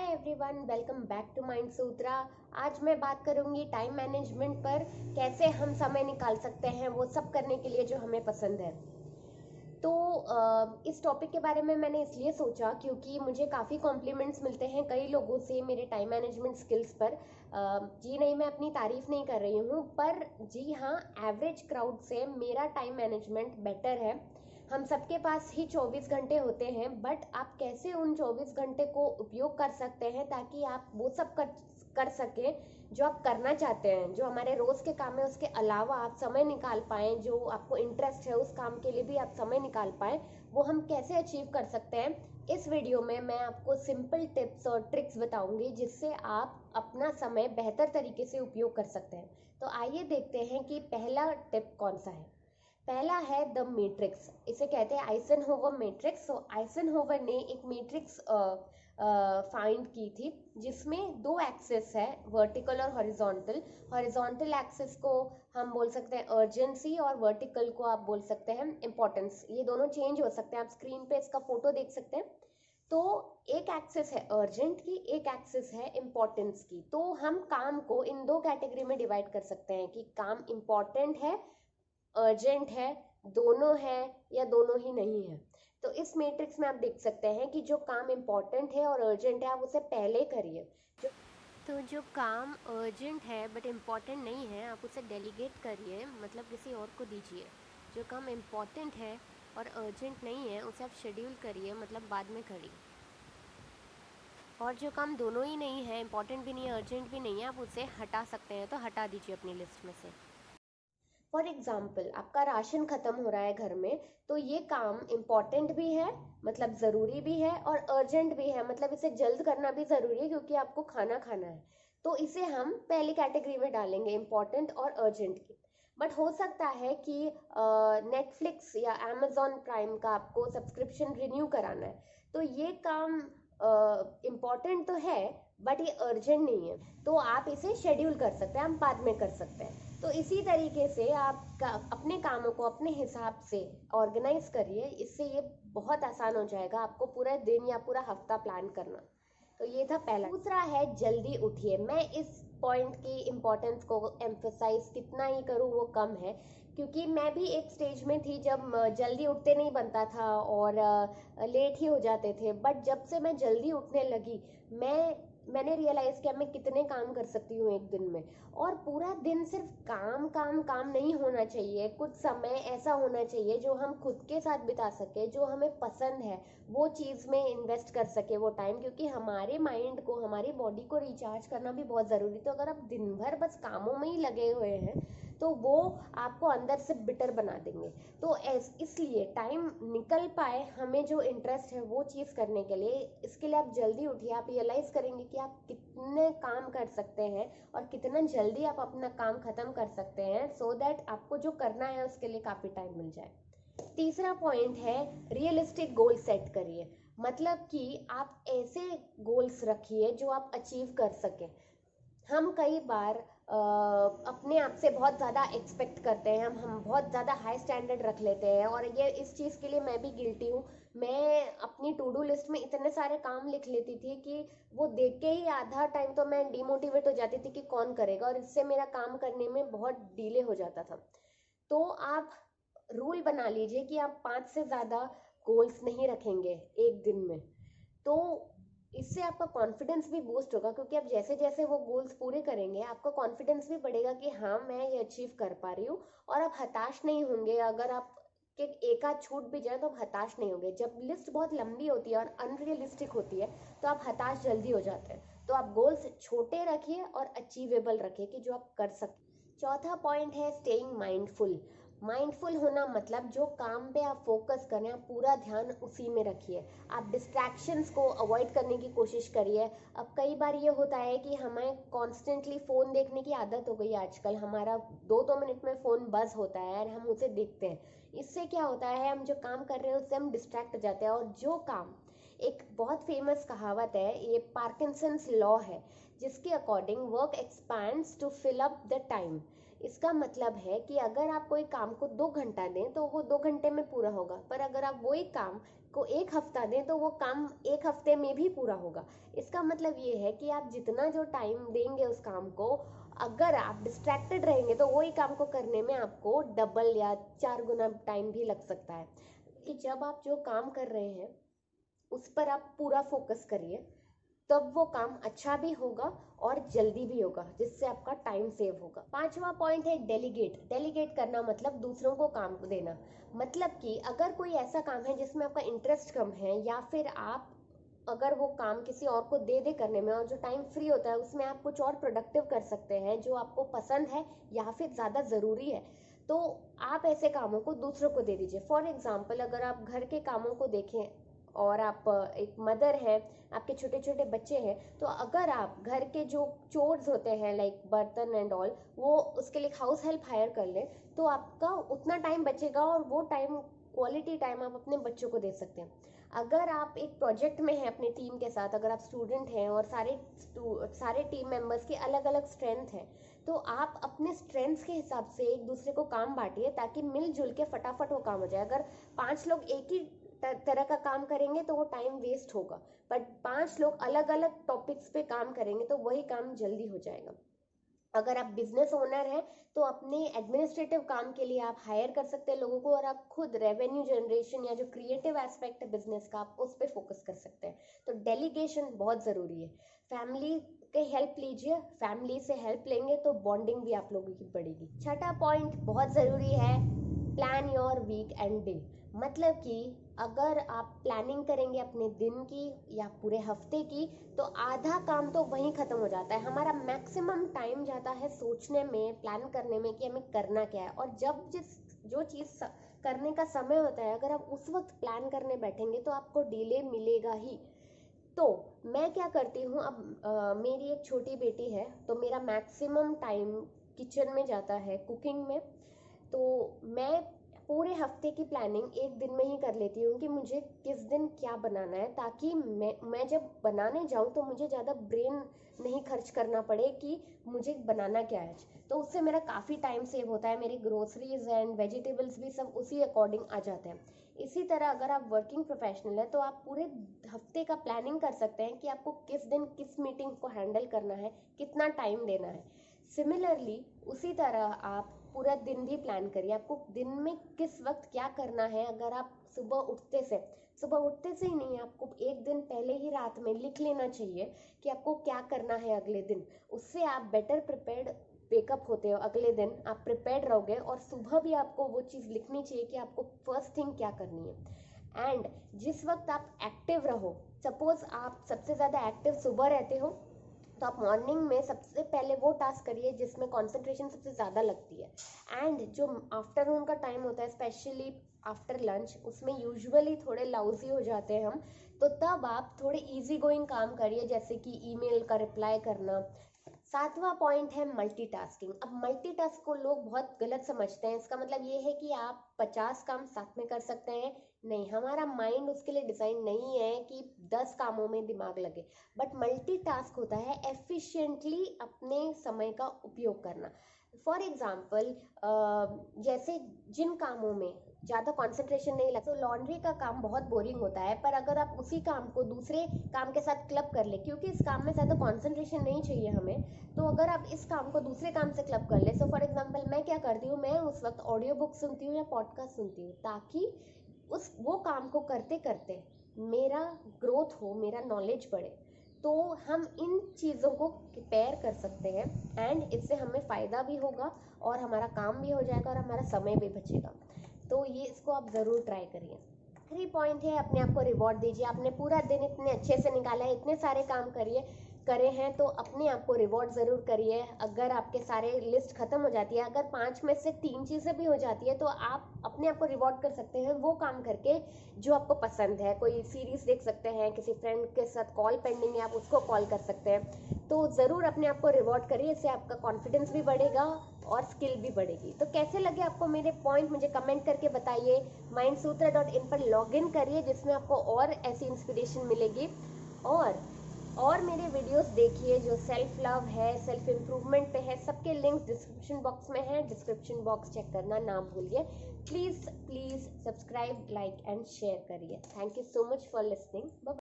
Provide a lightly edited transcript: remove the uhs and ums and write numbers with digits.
Everyone, welcome back to mind Sutra. आज मैं बात करूंगी टाइम मैनेजमेंट पर, कैसे हम समय निकाल सकते हैं वो सब करने के लिए जो हमें पसंद है। तो इस टॉपिक के बारे में मैंने इसलिए सोचा क्योंकि मुझे काफ़ी कॉम्प्लीमेंट्स मिलते हैं कई लोगों से मेरे टाइम मैनेजमेंट स्किल्स पर। जी नहीं, मैं अपनी तारीफ नहीं कर रही हूँ, पर जी हाँ, एवरेज क्राउड से मेरा टाइम मैनेजमेंट बेटर है। हम सबके पास ही 24 घंटे होते हैं, बट आप कैसे उन 24 घंटे को उपयोग कर सकते हैं ताकि आप वो सब कर सकें जो आप करना चाहते हैं, जो हमारे रोज के काम है उसके अलावा आप समय निकाल पाएं, जो आपको इंटरेस्ट है उस काम के लिए भी आप समय निकाल पाएं, वो हम कैसे अचीव कर सकते हैं। इस वीडियो में मैं आपको सिंपल टिप्स और ट्रिक्स बताऊंगी जिससे आप अपना समय बेहतर तरीके से उपयोग कर सकते हैं। तो आइए देखते हैं कि पहला टिप कौन सा है। पहला है द मैट्रिक्स। इसे कहते हैं आइजनहोवर मैट्रिक्स। तो आइजनहोवर ने एक मैट्रिक्स फाइंड की थी जिसमें दो एक्सेस है, वर्टिकल और हॉरिजॉन्टल। हॉरिजॉन्टल एक्सेस को हम बोल सकते हैं अर्जेंसी और वर्टिकल को आप बोल सकते हैं इंपॉर्टेंस। ये दोनों चेंज हो सकते हैं, आप स्क्रीन पे इसका फोटो देख सकते हैं। तो एक एक्सेस है अर्जेंट की, एक एक्सेस है इम्पोर्टेंस की। तो हम काम को इन दो कैटेगरी में डिवाइड कर सकते हैं कि काम इम्पोर्टेंट है, अर्जेंट है, दोनों है या दोनों ही नहीं है। तो इस मैट्रिक्स में आप देख सकते हैं कि जो काम इम्पोर्टेंट है और अर्जेंट है आप उसे पहले करिए। जो काम अर्जेंट है बट इम्पॉर्टेंट नहीं है आप उसे डेलीगेट करिए, मतलब किसी और को दीजिए। जो काम इम्पॉर्टेंट है और अर्जेंट नहीं है उसे आप शेड्यूल करिए, मतलब बाद में करिए। और जो काम दोनों ही नहीं है, इम्पॉर्टेंट भी नहीं है अर्जेंट भी नहीं है, आप उसे हटा सकते हैं, तो हटा दीजिए अपनी लिस्ट में से। फॉर एग्जाम्पल, आपका राशन खत्म हो रहा है घर में, तो ये काम इम्पॉर्टेंट भी है, मतलब ज़रूरी भी है, और अर्जेंट भी है, मतलब इसे जल्द करना भी ज़रूरी है क्योंकि आपको खाना खाना है। तो इसे हम पहली कैटेगरी में डालेंगे, इम्पॉर्टेंट और अर्जेंट की। बट हो सकता है कि नेटफ्लिक्स या अमेजोन प्राइम का आपको सब्सक्रिप्शन रिन्यू कराना है, तो ये काम इम्पॉर्टेंट तो है बट ये अर्जेंट नहीं है, तो आप इसे शेड्यूल कर सकते हैं, आप बाद में कर सकते हैं। तो इसी तरीके से आप अपने कामों को अपने हिसाब से ऑर्गेनाइज करिए, इससे ये बहुत आसान हो जाएगा आपको पूरा दिन या पूरा हफ्ता प्लान करना। तो ये था पहला। दूसरा है जल्दी उठिए। मैं इस पॉइंट की इम्पोर्टेंस को एम्फसाइज कितना ही करूँ वो कम है, क्योंकि मैं भी एक स्टेज में थी जब जल्दी उठते नहीं बनता था और लेट ही हो जाते थे। बट जब से मैं जल्दी उठने लगी, मैंने रियलाइज किया मैं कितने काम कर सकती हूँ एक दिन में। और पूरा दिन सिर्फ काम काम काम नहीं होना चाहिए, कुछ समय ऐसा होना चाहिए जो हम खुद के साथ बिता सके, जो हमें पसंद है वो चीज़ में इन्वेस्ट कर सके वो टाइम, क्योंकि हमारे माइंड को, हमारी बॉडी को रिचार्ज करना भी बहुत ज़रूरी। तो अगर आप दिन भर बस कामों में ही लगे हुए हैं तो वो आपको अंदर से बिटर बना देंगे। तो इसलिए टाइम निकल पाए हमें जो इंटरेस्ट है वो चीज़ करने के लिए, इसके लिए आप जल्दी उठिए। आप रियलाइज़ करेंगे कि आप कितने काम कर सकते हैं और कितना जल्दी आप अपना काम खत्म कर सकते हैं, सो दैट आपको जो करना है उसके लिए काफ़ी टाइम मिल जाए। तीसरा पॉइंट है रियलिस्टिक गोल सेट करिए। मतलब कि आप ऐसे गोल्स रखिए जो आप अचीव कर सकें। हम कई बार अपने आप से बहुत ज़्यादा एक्सपेक्ट करते हैं, हम बहुत ज़्यादा हाई स्टैंडर्ड रख लेते हैं, और ये इस चीज़ के लिए मैं भी गिल्टी हूँ। मैं अपनी टू डू लिस्ट में इतने सारे काम लिख लेती थी कि वो देख के ही आधा टाइम तो मैं डिमोटिवेट हो जाती थी कि कौन करेगा, और इससे मेरा काम करने में बहुत डिले हो जाता था। तो आप रूल बना लीजिए कि आप 5 से ज़्यादा गोल्स नहीं रखेंगे एक दिन में। तो इससे आपका कॉन्फिडेंस भी बूस्ट होगा, क्योंकि आप जैसे जैसे वो गोल्स पूरे करेंगे आपका कॉन्फिडेंस भी बढ़ेगा कि हाँ मैं ये अचीव कर पा रही हूँ, और आप हताश नहीं होंगे। अगर आप के एक आध छूट भी जाए तो आप हताश नहीं होंगे। जब लिस्ट बहुत लंबी होती है और अनरियलिस्टिक होती है तो आप हताश जल्दी हो जाते हैं। तो आप गोल्स छोटे रखिए और अचीवेबल रखिए कि जो आप कर सकते। चौथा पॉइंट है स्टेइंग माइंडफुल। माइंडफुल होना मतलब जो काम पे आप फोकस कर रहे हैं आप पूरा ध्यान उसी में रखिए। आप डिस्ट्रैक्शंस को अवॉइड करने की कोशिश करिए। अब कई बार ये होता है कि हमें कॉन्स्टेंटली फ़ोन देखने की आदत हो गई है आजकल, हमारा 2-2 मिनट में फ़ोन बज़ होता है और हम उसे देखते हैं। इससे क्या होता है, हम जो काम कर रहे हैं उससे हम डिस्ट्रैक्ट हो जाते हैं, और जो काम, एक बहुत फेमस कहावत है, ये पार्किंसंस लॉ है, जिसके according work expands to fill up the time. इसका मतलब है कि अगर आप कोई काम को 2 घंटा दें तो वो 2 घंटे में पूरा होगा, पर अगर आप वही काम को 1 हफ्ता दें तो वो काम 1 हफ्ते में भी पूरा होगा। इसका मतलब ये है कि आप जितना जो टाइम देंगे उस काम को, अगर आप डिस्ट्रैक्टेड रहेंगे तो वही काम को करने में आपको डबल या 4 गुना टाइम भी लग सकता है। कि जब आप जो काम कर रहे हैं उस पर आप पूरा फोकस करिए, तब वो काम अच्छा भी होगा और जल्दी भी होगा, जिससे आपका टाइम सेव होगा। 5वां पॉइंट है डेलीगेट। डेलीगेट करना मतलब दूसरों को काम देना। मतलब कि अगर कोई ऐसा काम है जिसमें आपका इंटरेस्ट कम है, या फिर आप अगर वो काम किसी और को दे दे करने में, और जो टाइम फ्री होता है उसमें आप कुछ और प्रोडक्टिव कर सकते हैं जो आपको पसंद है या फिर ज़्यादा ज़रूरी है, तो आप ऐसे कामों को दूसरों को दे दीजिए। फॉर एग्जाम्पल, अगर आप घर के कामों को देखें और आप एक मदर है, आपके छोटे छोटे बच्चे हैं, तो अगर आप घर के जो चोर्स होते हैं लाइक बर्तन एंड ऑल, वो उसके लिए हाउस हेल्प हायर कर ले, तो आपका उतना टाइम बचेगा और वो टाइम, क्वालिटी टाइम आप अपने बच्चों को दे सकते हैं। अगर आप एक प्रोजेक्ट में हैं अपनी टीम के साथ, अगर आप स्टूडेंट हैं और सारे टीम मेंबर्स की अलग अलग स्ट्रेंथ है, तो आप अपने स्ट्रेंथ्स के हिसाब से एक दूसरे को काम बांटिए ताकि मिलजुल के फटाफट वो काम हो जाए। अगर 5 लोग एक ही तरह का काम करेंगे तो वो टाइम वेस्ट होगा, बट 5 लोग अलग अलग टॉपिक्स पे काम करेंगे तो वही काम जल्दी हो जाएगा। अगर आप बिजनेस ओनर हैं तो अपने एडमिनिस्ट्रेटिव काम के लिए आप हायर कर सकते हैं लोगों को, और आप खुद रेवेन्यू जनरेशन या जो क्रिएटिव एस्पेक्ट है बिजनेस का, आप उस पर फोकस कर सकते हैं। तो डेलीगेशन बहुत ज़रूरी है। फैमिली के हेल्प लीजिए, फैमिली से हेल्प लेंगे तो बॉन्डिंग भी आप लोगों की बढ़ेगी। छठा पॉइंट बहुत ज़रूरी है, plan your week and day. मतलब कि अगर आप प्लानिंग करेंगे अपने दिन की या पूरे हफ्ते की, तो आधा काम तो वहीं ख़त्म हो जाता है। हमारा मैक्सिमम टाइम जाता है सोचने में, प्लान करने में कि हमें करना क्या है, और जब जो चीज़ करने का समय होता है, अगर आप उस वक्त प्लान करने बैठेंगे तो आपको डिले मिलेगा ही। तो मैं क्या करती हूँ, अब मेरी एक छोटी बेटी है तो मेरा मैक्सिमम टाइम किचन में जाता है, कुकिंग में। तो मैं पूरे हफ्ते की प्लानिंग एक दिन में ही कर लेती हूँ कि मुझे किस दिन क्या बनाना है, ताकि मैं जब बनाने जाऊँ तो मुझे ज़्यादा ब्रेन नहीं खर्च करना पड़े कि मुझे बनाना क्या है। तो उससे मेरा काफ़ी टाइम सेव होता है, मेरी ग्रोसरीज एंड वेजिटेबल्स भी सब उसी अकॉर्डिंग आ जाते हैं। इसी तरह अगर आप वर्किंग प्रोफेशनल है तो आप पूरे हफ्ते का प्लानिंग कर सकते हैं कि आपको किस दिन किस मीटिंग को हैंडल करना है, कितना टाइम देना है। सिमिलरली उसी तरह आप पूरा दिन भी प्लान करिए, आपको दिन में किस वक्त क्या करना है। अगर आप सुबह उठते से ही नहीं, आपको एक दिन पहले ही रात में लिख लेना चाहिए कि आपको क्या करना है अगले दिन। उससे आप बेटर प्रिपेयर्ड वेकअप होते हो, अगले दिन आप प्रिपेयर्ड रहोगे, और सुबह भी आपको वो चीज़ लिखनी चाहिए कि आपको फर्स्ट थिंग क्या करनी है। एंड जिस वक्त आप एक्टिव रहो, सपोज आप सबसे ज़्यादा एक्टिव सुबह रहते हो, तो आप मॉर्निंग में सबसे पहले वो टास्क करिए जिसमें कंसंट्रेशन सबसे ज़्यादा लगती है। एंड जो आफ्टरनून का टाइम होता है, स्पेशली आफ्टर लंच, उसमें यूजुअली थोड़े लाउजी हो जाते हैं हम, तो तब आप थोड़े इजी गोइंग काम करिए, जैसे कि ईमेल का रिप्लाई करना। 7वां पॉइंट है मल्टीटास्किंग। अब मल्टीटास्क को लोग बहुत गलत समझते हैं, इसका मतलब ये है कि आप 50 काम साथ में कर सकते हैं। नहीं, हमारा माइंड उसके लिए डिज़ाइन नहीं है कि 10 कामों में दिमाग लगे। बट मल्टीटास्क होता है एफिशिएंटली अपने समय का उपयोग करना। फॉर एग्जाम्पल, जैसे जिन कामों में ज़्यादा कंसंट्रेशन नहीं लगता, तो लॉन्ड्री का काम बहुत बोरिंग होता है, पर अगर आप उसी काम को दूसरे काम के साथ क्लब कर ले, क्योंकि इस काम में ज़्यादा कंसंट्रेशन नहीं चाहिए हमें, तो अगर आप इस काम को दूसरे काम से क्लब कर ले। सो फॉर एग्जांपल, मैं क्या करती हूँ, मैं उस वक्त ऑडियो बुक सुनती हूँ या पॉडकास्ट सुनती हूँ, ताकि वो काम को करते करते मेरा ग्रोथ हो, मेरा नॉलेज बढ़े। तो हम इन चीज़ों को पेयर कर सकते हैं, एंड इससे हमें फ़ायदा भी होगा और हमारा काम भी हो जाएगा और हमारा समय भी बचेगा। तो ये इसको आप ज़रूर ट्राई करिए। आखिरी पॉइंट है, अपने आप को रिवॉर्ड दीजिए। आपने पूरा दिन इतने अच्छे से निकाला है, इतने सारे काम करे हैं, तो अपने आप को रिवॉर्ड ज़रूर करिए। अगर आपके सारे लिस्ट ख़त्म हो जाती है, अगर 5 में से 3 चीज़ें भी हो जाती है, तो आप अपने आप को रिवॉर्ड कर सकते हैं वो काम करके जो आपको पसंद है। कोई सीरीज़ देख सकते हैं, किसी फ्रेंड के साथ कॉल पेंडिंग है, आप उसको कॉल कर सकते हैं। तो ज़रूर अपने आप को रिवॉर्ड करिए, इससे आपका कॉन्फिडेंस भी बढ़ेगा और स्किल भी बढ़ेगी। तो कैसे लगे आपको मेरे पॉइंट, मुझे कमेंट करके बताइए। mindsutra.in पर लॉगिन करिए, जिसमें आपको और ऐसी इंस्पिरेशन मिलेगी। और और मेरे वीडियोस देखिए जो सेल्फ लव है, सेल्फ इम्प्रूवमेंट पे है, सबके लिंक्स डिस्क्रिप्शन बॉक्स में है। डिस्क्रिप्शन बॉक्स चेक करना ना भूलिए। Please please subscribe, like and share करिए। Thank you so much for listening.